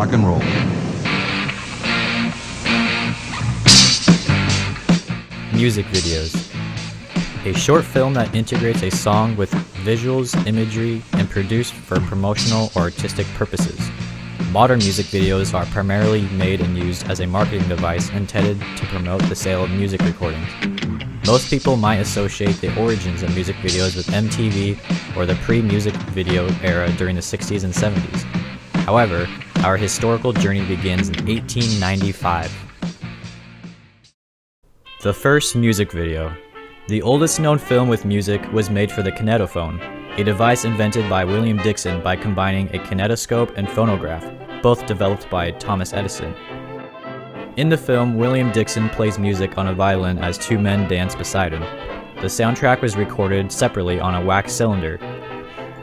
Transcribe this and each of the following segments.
rock and roll. Music videos. A short film that integrates a song with visuals, imagery, and produced for promotional or artistic purposes. Modern music videos are primarily made and used as a marketing device intended to promote the sale of music recordings. Most people might associate the origins of music videos with MTV or the pre-music video era during the 60s and 70s. However, our historical journey begins in 1895. The first music video. The oldest known film with music was made for the kinetophone, a device invented by William Dixon by combining a kinetoscope and phonograph, both developed by Thomas Edison. In the film, William Dixon plays music on a violin as two men dance beside him. The soundtrack was recorded separately on a wax cylinder.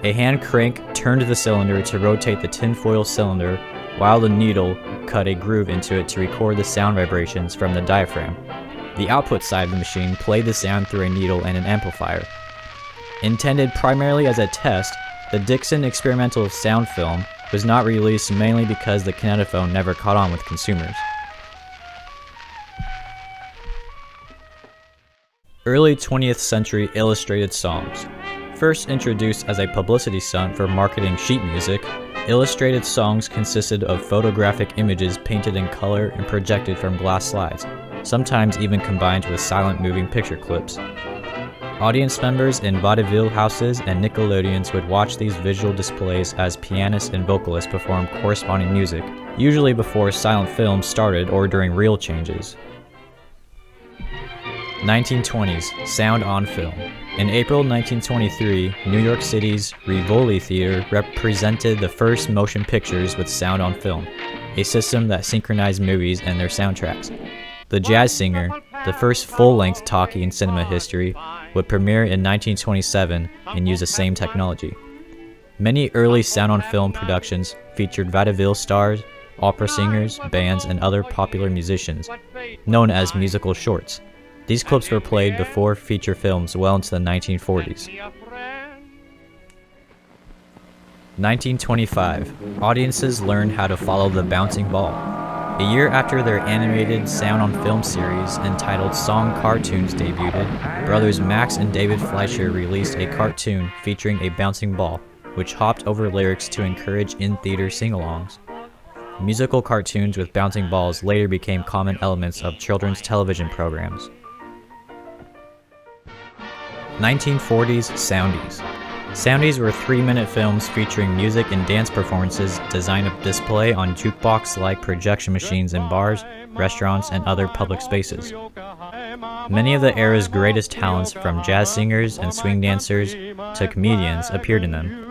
A hand crank turned the cylinder to rotate the tinfoil cylinder, while the needle cut a groove into it to record the sound vibrations from the diaphragm. The output side of the machine played the sound through a needle and an amplifier. Intended primarily as a test, the Dixon experimental sound film was not released mainly because the kinetophone never caught on with consumers. Early 20th century illustrated songs. First introduced as a publicity stunt for marketing sheet music, illustrated songs consisted of photographic images painted in color and projected from glass slides, sometimes even combined with silent moving picture clips. Audience members in vaudeville houses and Nickelodeons would watch these visual displays as pianists and vocalists performed corresponding music, usually before silent films started or during reel changes. 1920s, sound on film. In April 1923, New York City's Rivoli Theater represented the first motion pictures with sound on film, a system that synchronized movies and their soundtracks. The Jazz Singer, the first full-length talkie in cinema history, would premiere in 1927 and use the same technology. Many early sound-on-film productions featured vaudeville stars, opera singers, bands, and other popular musicians, known as musical shorts. These clips were played before feature films well into the 1940s. 1925, audiences learned how to follow the bouncing ball. A year after their animated sound-on-film series entitled Song Cartoons debuted, brothers Max and David Fleischer released a cartoon featuring a bouncing ball, which hopped over lyrics to encourage in-theater sing-alongs. Musical cartoons with bouncing balls later became common elements of children's television programs. 1940s Soundies. Soundies were 3-minute films featuring music and dance performances designed to display on jukebox-like projection machines in bars, restaurants, and other public spaces. Many of the era's greatest talents, from jazz singers and swing dancers to comedians, appeared in them.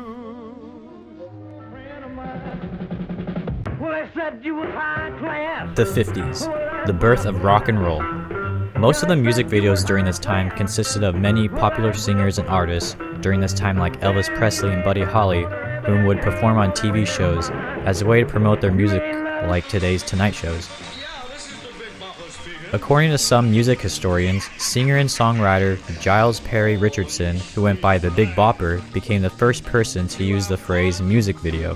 The 50s, the birth of rock and roll. Most of the music videos during this time consisted of many popular singers and artists during this time, like Elvis Presley and Buddy Holly, whom would perform on TV shows as a way to promote their music, like today's Tonight shows. According to some music historians, singer and songwriter Giles Perry Richardson, who went by the Big Bopper, became the first person to use the phrase music video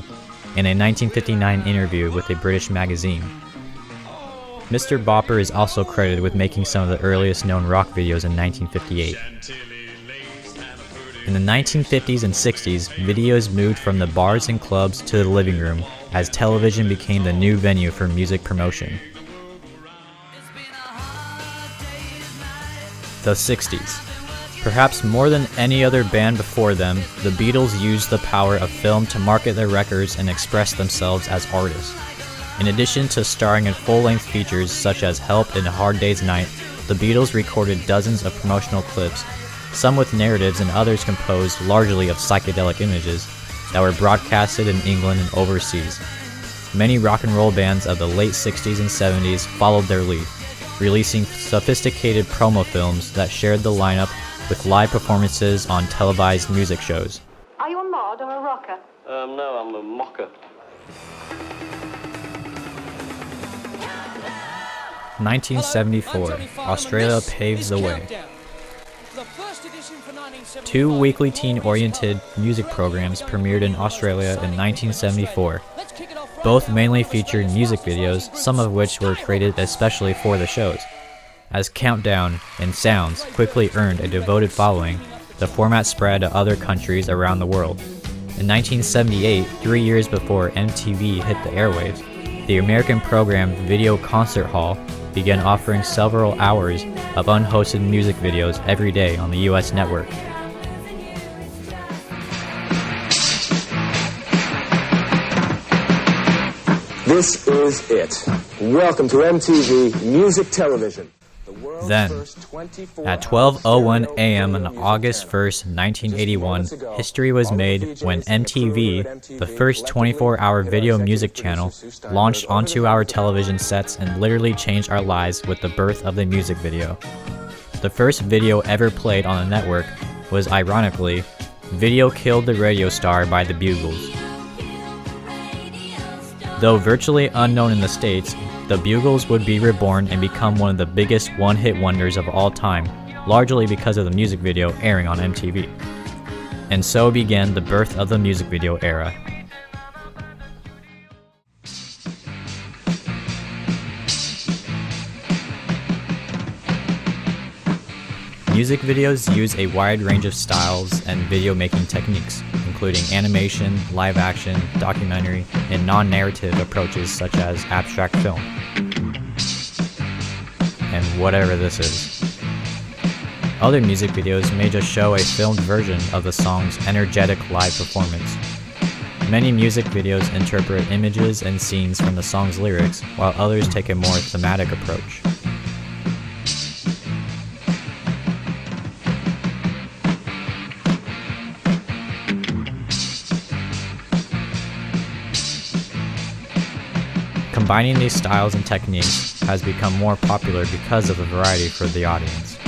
in a 1959 interview with a British magazine. Mr. Bopper is also credited with making some of the earliest known rock videos in 1958. In the 1950s and 60s, videos moved from the bars and clubs to the living room as television became the new venue for music promotion. The 60s. Perhaps more than any other band before them, the Beatles used the power of film to market their records and express themselves as artists. In addition to starring in full-length features such as Help and A Hard Day's Night, the Beatles recorded dozens of promotional clips, some with narratives and others composed largely of psychedelic images, that were broadcasted in England and overseas. Many rock and roll bands of the late 60s and 70s followed their lead, releasing sophisticated promo films that shared the lineup with live performances on televised music shows. Are you a mod or a rocker? No, I'm a mocker. 1974, Australia paves the way. Two weekly teen-oriented music programs premiered in Australia in 1974. Both mainly featured music videos, some of which were created especially for the shows. As Countdown and Sounds quickly earned a devoted following, the format spread to other countries around the world. In 1978, 3 years before MTV hit the airwaves, the American program Video Concert Hall began offering several hours of unhosted music videos every day on the US network. This is it. Welcome to MTV Music Television. Then, at 12:01 a.m. on August 1st, 1981, history was made when MTV, the first 24-hour video music channel, launched onto our television sets and literally changed our lives with the birth of the music video. The first video ever played on the network was, ironically, Video Killed the Radio Star by the Bugles. Though virtually unknown in the States, the Bugles would be reborn and become one of the biggest one-hit wonders of all time, largely because of the music video airing on MTV. And so began the birth of the music video era. Music videos use a wide range of styles and video making techniques, including animation, live action, documentary, and non-narrative approaches such as abstract film. And whatever this is. Other music videos may just show a filmed version of the song's energetic live performance. Many music videos interpret images and scenes from the song's lyrics, while others take a more thematic approach. Combining these styles and techniques has become more popular because of the variety for the audience.